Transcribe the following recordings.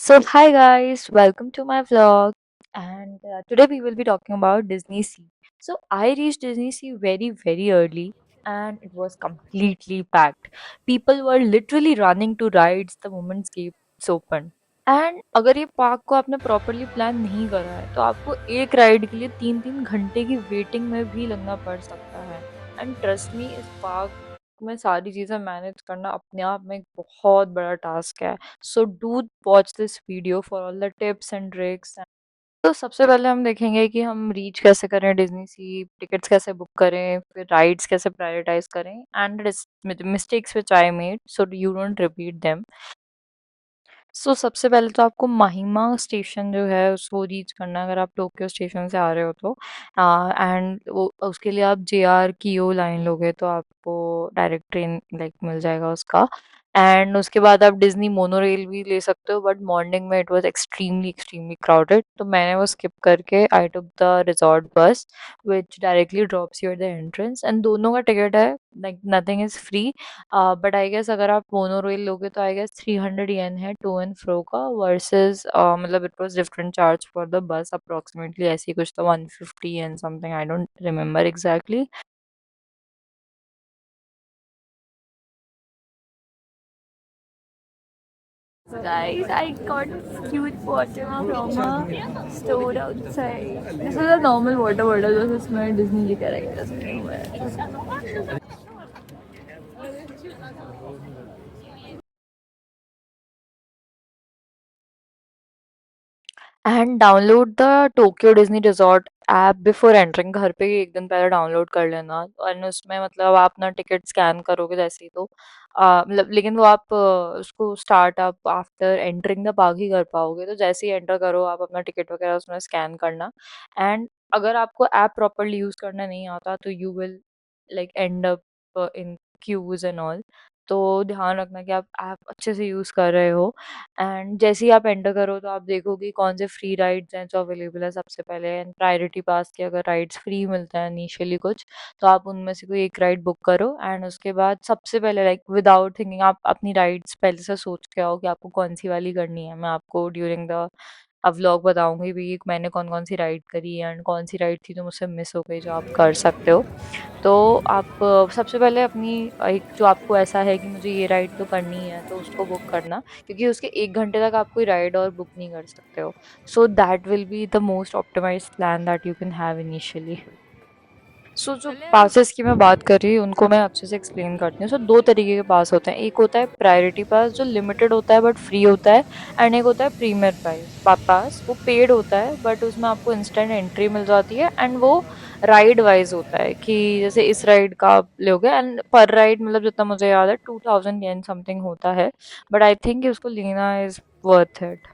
So, hi guys, welcome to my vlog. And today we will be talking about Disney Sea. So, I reached Disney Sea very early and it was completely packed. People were literally running to rides the moment gates opened. And अगर ये park को आपने properly plan नहीं करा है तो आपको एक राइड के लिए 3-3 घंटे की वेटिंग में भी लगना पड़ सकता है। एंड ट्रस्ट मी, इस पार्क में सारी चीज़ें मैनेज करना अपने आप में एक बहुत बड़ा टास्क है। So do watch this video for all the tips and tricks. तो सबसे पहले हम देखेंगे कि हम रीच कैसे करें डिज्नी सी, टिकट्स कैसे बुक करें, फिर राइड्स कैसे प्रायोरिटाइज करें and mistakes which I made so you don't repeat them. सबसे पहले तो आपको माहिमा स्टेशन जो है उसको रीच करना है अगर आप टोक्यो स्टेशन से आ रहे हो तो। एंड वो उसके लिए आप जेआर कियो लाइन लोगे तो आपको डायरेक्ट ट्रेन लाइक मिल जाएगा उसका। एंड उसके बाद आप डिज्नी मोनोरेल भी ले सकते हो, बट मॉर्निंग में इट वाज एक्सट्रीमली क्राउडेड, तो मैंने वो स्किप करके आई टुक the resort bus which directly drops you at the entrance. And दोनों का टिकट है, like nothing is free. But I guess अगर आप मोनोरेल लोगे तो आई गेस 300 येन है टू एंड फ्रो का, वर्सेस मतलब it was different charge for the bus approximately ऐसी कुछ तो 150 and something, I don't remember exactly. Guys, I got cute water from a store outside. This is a normal water bottle, just इसमें Disney के characters बने हुए हैं। And download the Tokyo Disney resort app before entering. घर पे ही एक दिन पहले डाउनलोड कर लेना। और उसमें मतलब आप अपना टिकट स्कैन करोगे जैसे ही तो मतलब, लेकिन वो आप उसको स्टार्ट आप आफ्टर एंटरिंग द पार्क ही कर पाओगे। तो जैसे ही एंटर करो आप अपना टिकट वगैरह उसमें स्कैन करना। एंड अगर आपको ऐप प्रॉपरली यूज करना नहीं आता तो you will like end up in queues and all. तो ध्यान रखना कि आप ऐप अच्छे से यूज कर रहे हो। एंड जैसे ही आप एंटर करो तो आप देखोगे कौन से फ्री राइड्स हैं जो अवेलेबल है सबसे पहले। एंड प्रायोरिटी पास के अगर राइड्स फ्री मिलते हैं इनिशियली कुछ, तो आप उनमें से कोई एक राइड बुक करो। एंड उसके बाद सबसे पहले लाइक विदाउट थिंकिंग आप अपनी राइड्स पहले से सोच के आओ कि आपको कौन सी वाली करनी है। मैं आपको ड्यूरिंग द व्लॉग बताऊंगी भी कि मैंने कौन कौन सी राइड करी एंड कौन सी राइड थी जो मुझसे मिस हो गई जो आप कर सकते हो। तो आप सबसे पहले अपनी एक जो आपको ऐसा है कि मुझे ये राइड तो करनी है तो उसको बुक करना, क्योंकि उसके 1 घंटे तक आप कोई राइड और बुक नहीं कर सकते हो। So that will be the most optimised plan that you can have initially. जो पासेस की मैं बात कर रही हूँ उनको मैं अच्छे से एक्सप्लेन करती हूँ। दो तरीके के पास होते हैं। एक होता है प्रायोरिटी पास जो लिमिटेड होता है बट फ्री होता है। एंड एक होता है प्रीमियर प्राइस पास, वो पेड होता है बट उसमें आपको इंस्टेंट एंट्री मिल जाती है। एंड वो राइड वाइज होता है कि जैसे इस राइड का आप लोगे एंड पर राइड मतलब जितना मुझे याद है 2000 येन समथिंग होता है। बट आई थिंक उसको लेना is worth it.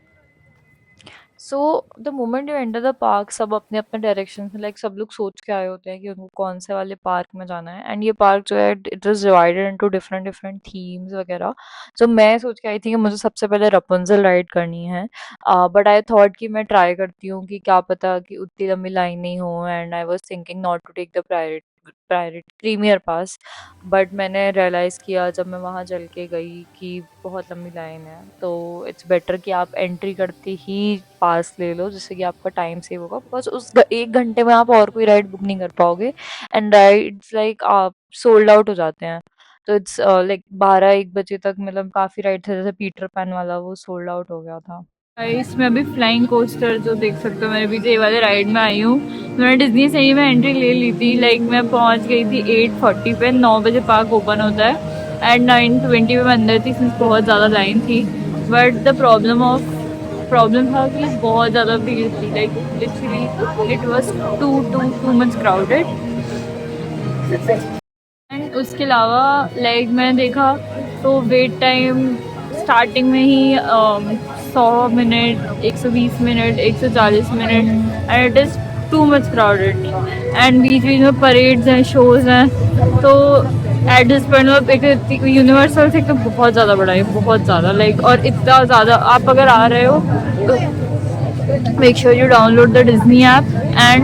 So the moment you enter the park, सब अपने अपने डायरेक्शन में लाइक सब लोग सोच के आए होते हैं कि उनको कौन से वाले पार्क में जाना है। एंड ये पार्क जो है it is divided into different different themes वगैरह। सो मैं सोच के आई थी कि मुझे सबसे पहले रपुंजल राइड करनी है। बट आई थॉट कि मैं ट्राई करती हूँ कि क्या पता कि उतनी लंबी लाइन नहीं हो। And I was thinking not to take the priority premier pass. But मैंने रियलाइज़ किया जब मैं वहाँ चल के गई कि बहुत लंबी लाइन है, तो इट्स बेटर कि आप एंट्री करते ही पास ले लो जिससे कि आपका टाइम सेव होगा। बिकॉज 1 घंटे में आप और कोई राइड बुक नहीं कर पाओगे। एंड राइड्स लाइक आप सोल्ड आउट हो जाते हैं। तो इट्स लाइक 12-1 बजे तक मतलब काफ़ी राइड थे, जैसे पीटर पैन वाला वो सोल्ड आउट हो गया था। इसमें अभी फ्लाइंग कोस्टर जो देख सकते हो मेरे पीछे, ये वाले राइड में आई हूँ। मैंने डिज्नी से ही मैं एंट्री ले ली थी। लाइक मैं पहुँच गई थी 8:40 पे। 9 बजे पार्क ओपन होता है एंड 9:20 पे मैं अंदर थी सिंस बहुत ज़्यादा लाइन थी। बट द प्रॉब्लम था कि बहुत ज़्यादा भीड़ थी। Like literally it was to much crowded. And उसके अलावा लाइक मैंने देखा तो वेट टाइम स्टार्टिंग में ही 100 minute, 120 minute, 140 minute, and it is too much crowded. And बीच बीच में परेड्स हैं, शोज़ हैं। तो एट दिस पॉइंट एक यूनिवर्सल से तो बहुत ज़्यादा बड़ा है, बहुत ज़्यादा लाइक। और इतना ज़्यादा आप अगर आ रहे हो तो make sure you download the Disney app. And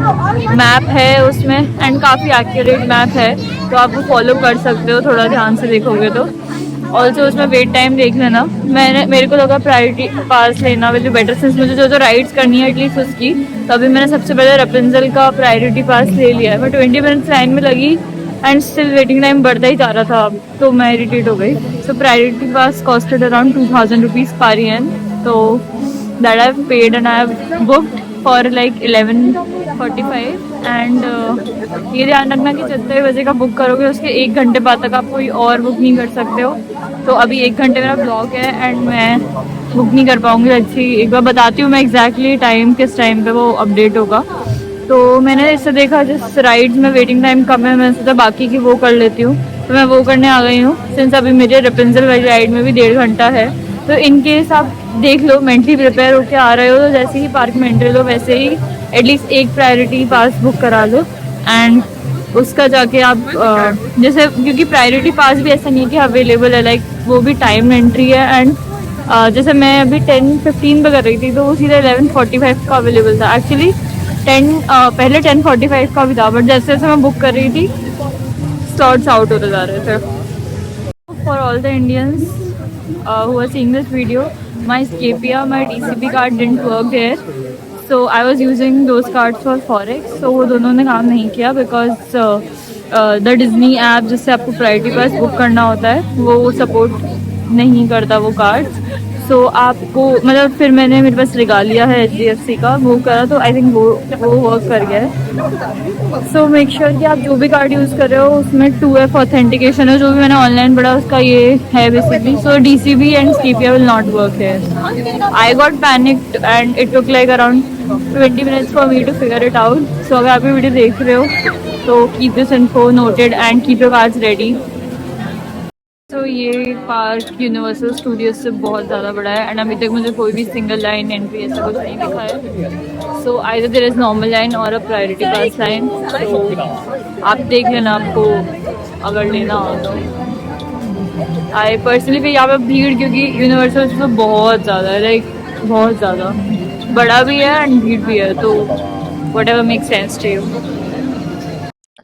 map है उसमें एंड काफ़ी एक्यूरेट मैप है, तो आप वो फॉलो कर सकते हो थोड़ा ध्यान से देखोगे तो। ऑल्सो उसमें वेट टाइम देख लेना। मेरे को लगा प्रायोरिटी पास लेना विल बी बेटर, सिंस मुझे जो राइड्स करनी है एटलीस्ट उसकी। तो अभी मैंने सबसे पहले रपेंजल का प्रायोरिटी पास ले लिया है। मैं 20 मिनट्स लाइन में लगी एंड स्टिल वेटिंग टाइम बढ़ता ही जा रहा था, तो मैं इरिटेट हो गई। So priority pass costed around 2000 rupees per ईयन। तो that I paid and I have booked for like 11:45 and ये ध्यान रखना कि जितने बजे का बुक करोगे उसके 1 घंटे बाद तक आप कोई और बुक नहीं कर सकते हो। तो अभी 1 घंटे मेरा ब्लॉक है एंड मैं बुक नहीं कर पाऊंगी। अच्छी एक बार बताती हूँ मैं एग्जैक्टली टाइम, किस टाइम पे वो अपडेट होगा। तो मैंने इससे देखा जिस राइड्स में वेटिंग टाइम कम है, मैं सोचा बाकी की वो कर लेती हूँ। तो मैं वो करने आ गई हूँ, सिंस अभी मेरे रेपेंजल वाली राइड में भी 1.5 घंटा है। तो इन केस आप देख लो, मेंटली प्रिपेयर होके आ रहे हो, तो जैसे ही पार्क में एंट्री लो वैसे ही एटलीस्ट एक प्रायोरिटी पास बुक करा लो एंड उसका जाके आप जैसे, क्योंकि प्रायोरिटी पास भी ऐसा नहीं है कि अवेलेबल है, लाइक वो भी टाइम एंट्री है एंड जैसे मैं अभी 10:15 पे कर रही थी तो वो सीधा 11:45 का अवेलेबल था। एक्चुअली पहले 10:45 का भी था, बट जैसे जैसे मैं बुक कर रही थी स्लॉट्स आउट होते जा रहे थे। For all the Indians who are seeing this video, my Scapia, my DCB card didn't work there. So I was using those cards for Forex. So वो दोनों ने काम नहीं किया because the Disney app जिससे आपको प्रायोरिटी पास book करना होता है वो सपोर्ट नहीं करता वो कार्ड्स। सो आपको मतलब फिर मैंने मेरे पास रिगालिया है HDFC का, वो करा तो आई थिंक वो वर्क कर गया है। सो मेक श्योर कि आप जो भी कार्ड यूज़ कर रहे हो उसमें 2F ऑथेंटिकेशन है। जो भी मैंने ऑनलाइन पढ़ा उसका ये है basically. So DCB and Scapia will not work है। I got panicked and it took like around 20 minutes for me to figure it out. So अगर आप ये वीडियो देख रहे हो तो keep this info noted and keep your cards ready. तो ये पार्क यूनिवर्सल स्टूडियोज से बहुत ज़्यादा बड़ा है एंड अभी तक मुझे कोई भी सिंगल लाइन एंट्री ऐसा कुछ नहीं दिखा है। So either there is normal line और अ प्रायोरिटी पास लाइन। आप देख लेना आपको अगर लेना हो तो। आई पर्सनली भी यहाँ पे भीड़, क्योंकि यूनिवर्सल तो बहुत ज़्यादा है, लाइक बहुत ज़्यादा बड़ा भी है एंड भीड़ भी है, तो whatever make sense to you.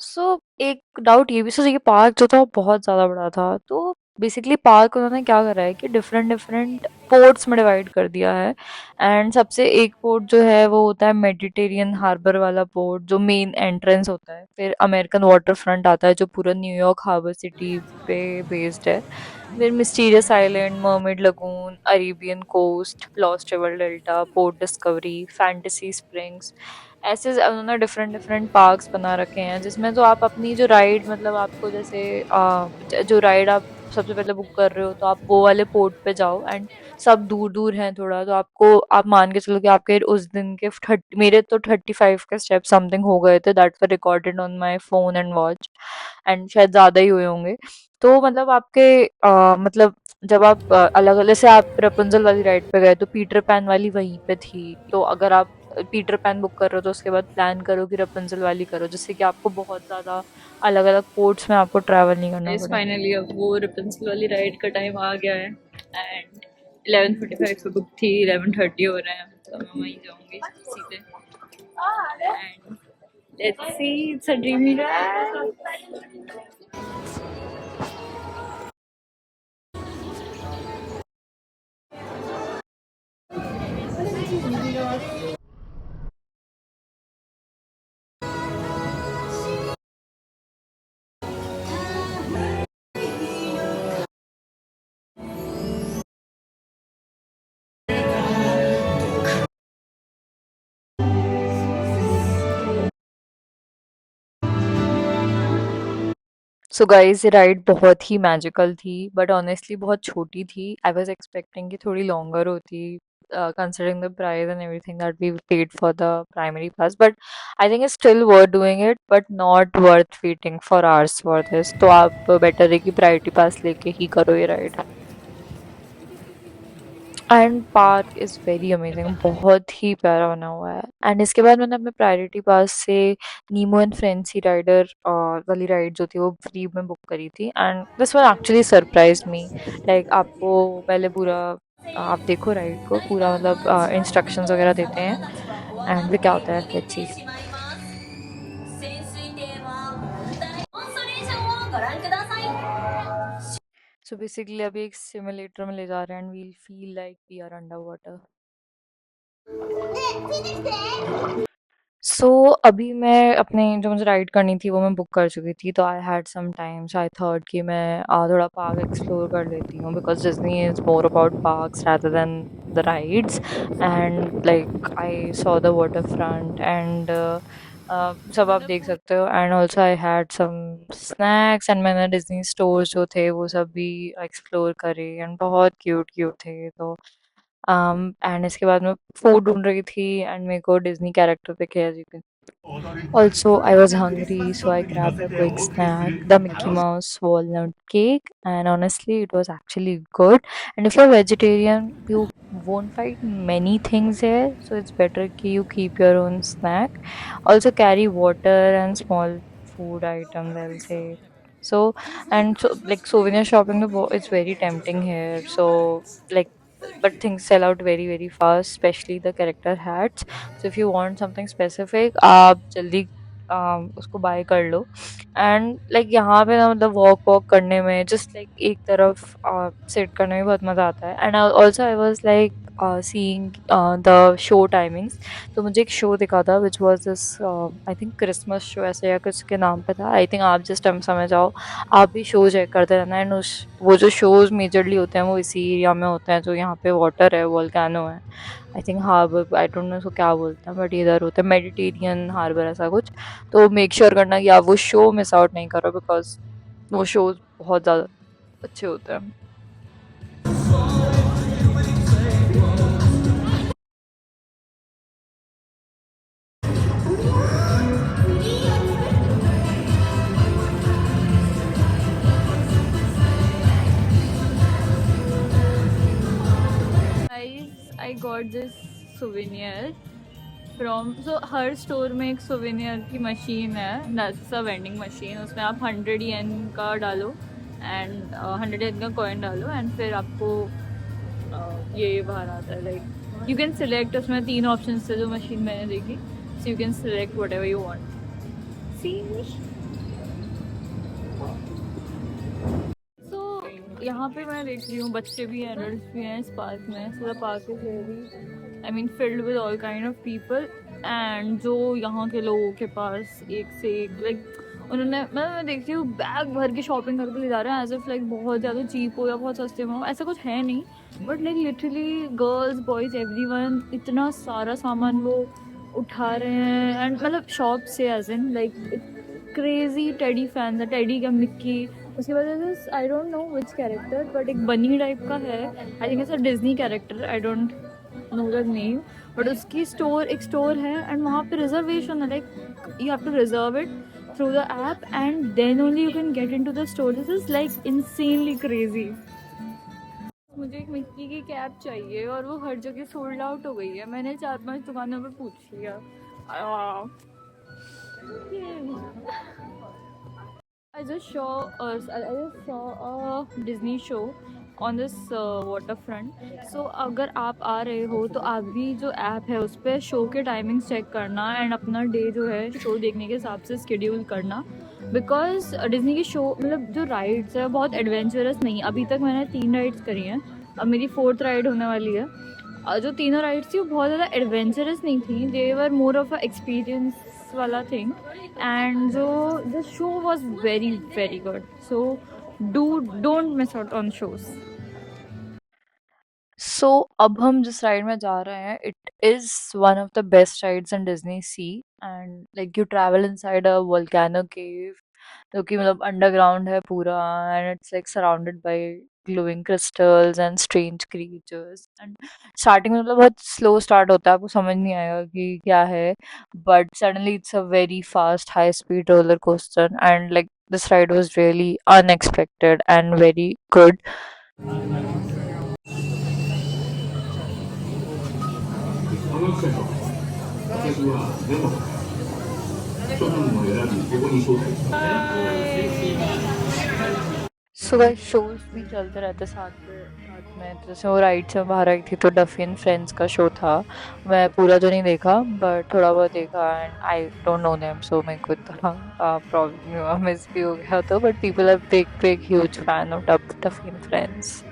So एक डाउट ये भी, सो ये पार्क जो था वो बहुत ज़्यादा बड़ा था, तो बेसिकली पार्क उन्होंने क्या करा है कि डिफरेंट डिफरेंट पोर्ट्स में डिवाइड कर दिया है। एंड सबसे एक पोर्ट जो है वो होता है मेडिटेरियन हार्बर वाला पोर्ट, जो मेन एंट्रेंस होता है। फिर अमेरिकन वाटर फ्रंट आता है जो पूरा न्यूयॉर्क हार्बर सिटी पे बेस्ड है। फिर Mysterious Island, Mermaid Lagoon, Arabian Coast, Lost River Delta, Port Discovery, Fantasy Springs, ऐसे उन्होंने डिफरेंट डिफरेंट पार्क्स बना रखे हैं, जिसमें तो आप अपनी जो राइड, मतलब आपको जैसे जो राइड आप सबसे पहले बुक कर रहे हो तो आप वो वाले पोर्ट पे जाओ एंड सब दूर दूर हैं थोड़ा, तो आपको आप मान के चलो कि आपके उस दिन के 30, मेरे तो 35 के स्टेप समथिंग हो गए थे, that were recorded on my phone and watch, and शायद ज़्यादा ही हुए होंगे। तो मतलब आपके मतलब जब आप अलग अलग से आप रपुंजल वाली राइड पे गए तो पीटर पैन वाली वहीं पे थी, तो अगर आप पीटर पैन बुक कर रहे हो तो उसके बाद प्लान करो कि रपुंजल वाली करो, जिससे कि आपको बहुत ज़्यादा अलग अलग पोर्ट्स में आपको ट्रैवल नहीं करना पड़े। फाइनली अब वो रपुंजल वाली राइड का टाइम आ गया है एंड 11:45 पे बुक थी, 11:30 हो रहे हैं, तो मैं वहीं जाऊंगी सीधे and let's see, it's a dreamy ride. So guys, ये राइड बहुत ही मैजिकल थी, बट ऑनेस्टली बहुत छोटी थी। आई वाज एक्सपेक्टिंग कि थोड़ी लॉन्गर होती, considering the price and everything that we paid for the primary pass, but I think it's still worth doing it, but not worth waiting for hours for this. तो आप better है कि priority पास लेके ही करो ये ride. And park is very amazing, बहुत ही प्यारा बना हुआ है। एंड इसके बाद मैंने अपने प्रायोरिटी पास से नीमो एंड फ्रेंसी राइडर वाली राइड जो थी वो फ्री में बुक करी थी, and this one actually surprise me. Like आपको पहले पूरा आप देखो राइड को पूरा, मतलब इंस्ट्रक्शंस वगैरह देते हैं एंड फिर क्या होता है, let's see. So so basically अभी एक सिमुलेटर में ले जा रहे हैं and we'll feel like we are under water. So अभी मैं अपने जो मुझे राइड करनी थी वो मैं बुक कर चुकी थी, तो I had some time, so I thought कि मैं थोड़ा पार्क एक्सप्लोर कर लेती हूँ, because Disney is more about parks rather than the rides. And like I saw the waterfront and सब आप देख सकते हो, and also I had some snacks and मैंने डिज्नी स्टोर्स जो थे वो सब भी एक्सप्लोर करे एंड बहुत क्यूट क्यूट थे। तो एंड इसके बाद मैं फूड ढूंढ रही थी एंड मेरे को डिज्नी कैरेक्टर दिखे, as you can. Also, I was hungry, so I grabbed a quick snack, the Mickey Mouse walnut cake, and honestly, it was actually good. And if you're vegetarian, you won't find many things here, so it's better you keep your own snack. Also, carry water and small food items, I'll say. So, and so, like souvenir shopping, it's very tempting here. So, like, but things sell out very, very fast, especially the character hats. So if you want something specific आप जल्दी उसको bye कर लो। And like यहाँ पे ना मतलब walk walk करने में जस्ट लाइक एक तरफ सिट करने में बहुत मज़ा आता है। And also I was like seeing the show timings, तो मुझे एक शो दिखा था which was this I think Christmas show ऐसे या कुछ के नाम पे था। आई थिंक आप जिस टाइम समय जाओ आप भी शो चेक करते रहना। एंड उस वो जो शोज़ मेजरली होते हैं वो इसी एरिया में होते हैं जो यहाँ पे वाटर है, वोल्केनो है। I think harbour, I don't know उसको क्या बोलते हैं, बट इधर होता है मेडिटेरियन हार्बर ऐसा कुछ। तो मेक श्योर करना कि आप वो शो मिस आउट नहीं करो, बिकॉज वो शोज बहुत ज़्यादा अच्छे होते हैं। Guys, I got this souvenir from, so her store में एक souvenir की मशीन है, that's a vending machine, उसमें आप 100 yen का डालो एंड 100 yen का कॉइन डालो एंड फिर आपको ये बाहर आता है। लाइक यू कैन सिलेक्ट, उसमें 3 ऑप्शन थे जो मशीन मैंने देखी, so you can select whatever you want. See यहाँ पे मैं देख रही हूँ बच्चे भी हैं, एडल्ट भी हैं इस पार्क में। So the park is very, I mean, filled with all kind of people. And जो यहाँ के लोगों के पास एक से एक लाइक उन्होंने, मैं देखती हूँ बैग भर के शॉपिंग करके ले जा रहे हैं एज एफ लाइक बहुत ज़्यादा चीप हो या बहुत सस्ते में हो, ऐसा कुछ है नहीं। But like literally girls boys everyone इतना सारा सामान वो उठा रहे हैं। एंड मतलब शॉप से as in like crazy teddy fans है, टेडी का मिक्की, उसके बाद I don't know which character, but एक बनी टाइप का है, I think it's a Disney character, I don't know the name. But उसकी एक स्टोर है एंड वहाँ पे रिजर्वेशन है, like you have to reserve it through the app and then only you can get into the store. This is like insanely crazy. मुझे एक Mickey की cap चाहिए और वो हर जगह सोल्ड आउट हो गई है। मैंने 4-5 दुकानों पर पूछ लिया। I just saw a Disney show on this waterfront. So अगर आप आ रहे हो तो आप भी जो ऐप है उस पर शो के टाइमिंग्स चेक करना एंड अपना डे जो है शो देखने के हिसाब से स्केड्यूल करना। बिकॉज डिज्नी की शो मतलब जो राइड्स है बहुत एडवेंचरस नहीं। अभी तक मैंने 3 राइड्स करी हैं, अब मेरी 4th राइड होने वाली है। जो तीनों राइड्स थी वो बहुत ज़्यादा एडवेंचरस नहीं थी, they were more of a experience वाला थिंग। एंड जो the show was very very good, so don't miss out on shows. So अब हम जिस राइड में जा रहे हैं it is one of the best rides in Disney Sea. And like you travel inside a volcano cave जो कि मतलब अंडरग्राउंड है पूरा, and it's like surrounded by glowing crystals and strange creatures. And starting में मतलब बहुत slow start होता है, आपको समझ नहीं आएगा कि क्या है, but suddenly it's a very fast high speed roller coaster and like this ride was really unexpected and very good. So guys shows भी चलते रहते साथ में बट मैं जैसे वो राइड से बाहर आई थी तो डफी एंड फ्रेंड्स का शो था। मैं पूरा तो नहीं देखा बट थोड़ा बहुत देखा and I don't know them, so मेरे को इतना प्रॉब्लम मिस भी हो गया तो, but people are big big huge fan of Duffy and friends.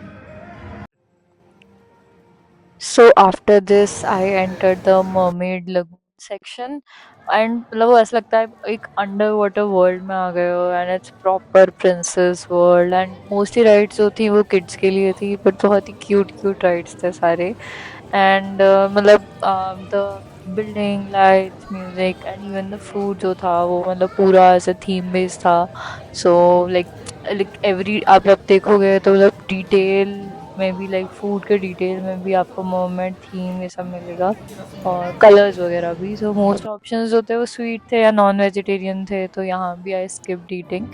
So after this, I entered the mermaid lagoon section and मतलब वो ऐसा लगता है एक अंडर वाटर वर्ल्ड में आ गए हो and it's proper princess world and mostly rides जो थी वो किड्स के लिए थी बट बहुत ही क्यूट क्यूट राइड्स थे सारे. एंड मतलब the building lights music and even the food जो था वो मतलब पूरा ऐसे थीम बेस्ड था. सो लाइक लाइक एवरी आप जब देखोगे तो मतलब डिटेल में भी लाइक फूड के डिटेल में भी आपको मोमेंट थीम ये सब मिलेगा और कलर्स वगैरह भी. सो मोस्ट ऑप्शंस जो थे वो स्वीट थे या नॉन वेजिटेरियन थे तो यहाँ भी आई स्किप्ड ईटिंग.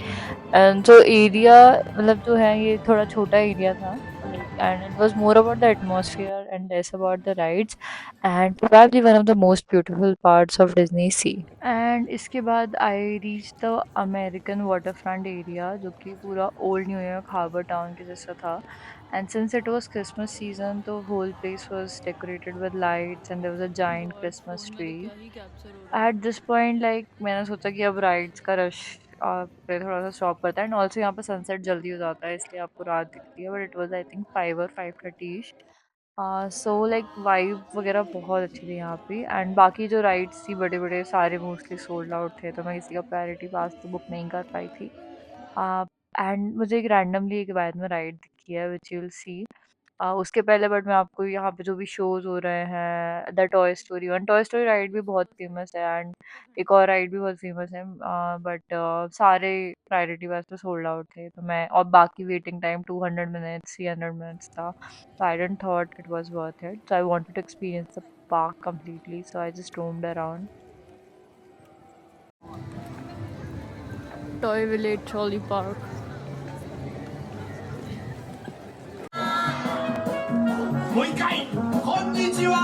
एंड जो एरिया मतलब जो है ये थोड़ा छोटा एरिया था and it was more about the atmosphere and less about the rides and probably one of the most beautiful parts of Disney Sea. And इसके बाद I reach the American waterfront area जो कि पूरा old New York harbour town के जैसा था. And since it was Christmas season तो whole place was decorated with lights and there was a giant Christmas tree. At this point like मैंने सोचा कि अब राइड्स का रश पे थोड़ा सा स्टॉप करता है एंड ऑल्सो यहाँ पर सनसेट जल्दी हो जाता है इसलिए आपको रात दिखती है but it was I think 5 और 5:30. सो लाइक वाइब वगैरह बहुत अच्छी थी यहाँ पे एंड बाकी जो राइड्स थी बड़े बड़े सारे मोस्टली सोल्ड आउट थे तो मैं किसी का प्रायोरिटी पास तो बुक नहीं कर पाई थी. एंड मुझे एक रैंडमली एक बाद में राइड दिखी है विच यू विल सी उसके पहले. बट मैं आपको यहाँ पे जो भी शोज हो रहे हैं the toy story one toy story ride भी बहुत फेमस है एंड एक और राइड भी बहुत फेमस है बट सारे प्रायोरिटी वाइज तो सोल्ड आउट थे तो मैं और बाकी वेटिंग टाइम 200 मिनट्स 300 मिनट्स था so I didn't thought it was worth it, so I wanted to experience the park completely, so I just roamed around. Toy Village Trolley Park. もう一回こんにちは。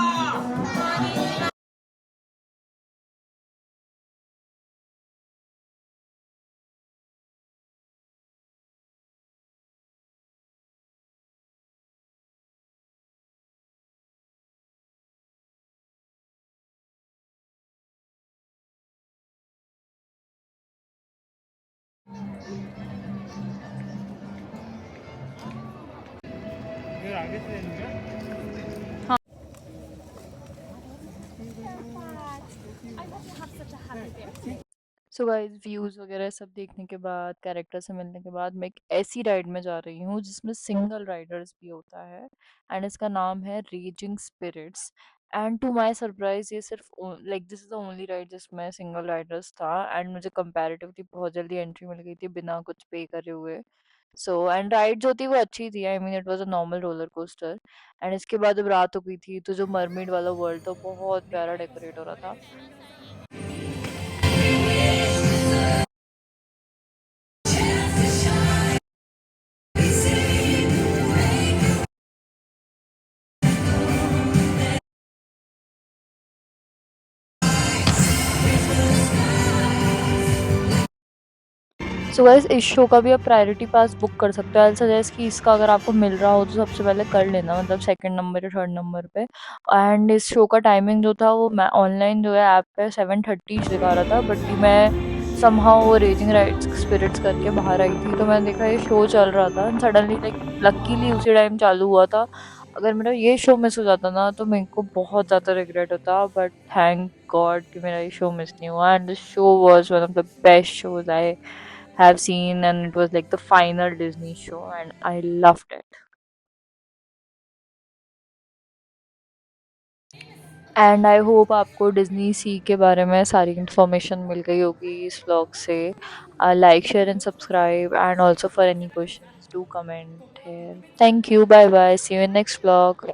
so guys views वगैरह सब देखने के बाद character से मिलने के बाद मैं एक ऐसी राइड में जा रही हूँ जिसमें सिंगल राइडर्स भी होता है एंड इसका नाम है Raging Spirits. And to my surprise ये सिर्फ like this is the only ride जिसमें सिंगल राइडर्स था एंड मुझे कंपैरेटिवली बहुत जल्दी एंट्री मिल गई थी बिना कुछ पे करे हुए. सो एंड राइड जो थी वो अच्छी थी, I mean it was a normal roller coaster. And इसके बाद जब रात हो गई थी तो जो मरमेड वाला वर्ल्ड था बहुत प्यारा डेकोरेट हो रहा था. सो गाइस इस शो का भी आप प्रायोरिटी पास बुक कर सकते हो. आई सजेस्ट कि इसका अगर आपको मिल रहा हो तो सबसे पहले कर लेना, मतलब सेकंड नंबर या थर्ड नंबर पे. एंड इस शो का टाइमिंग जो था वो मैं ऑनलाइन जो है ऐप पे 7:30 दिखा रहा था बट मैं समहाउ वो रेजिंग राइड्स स्पिरिट्स करके बाहर आई थी तो मैंने देखा ये शो चल रहा था एंड सडनली लाइक लकीली उसी टाइम चालू हुआ था. अगर मेरा ये शो मिस हो जाता ना तो मेरे को बहुत ज़्यादा रिग्रेट होता बट थैंक गॉड कि मेरा ये शो मिस नहीं हुआ and the show was one of the best shows I have seen and it was like the final Disney show and I loved it. And I hope आपको Disney सी के बारे में सारी इन्फॉर्मेशन मिल गई होगी इस व्लॉग से. Like share and subscribe and also for any questions do comment here. Thank you, bye bye, see you in next vlog.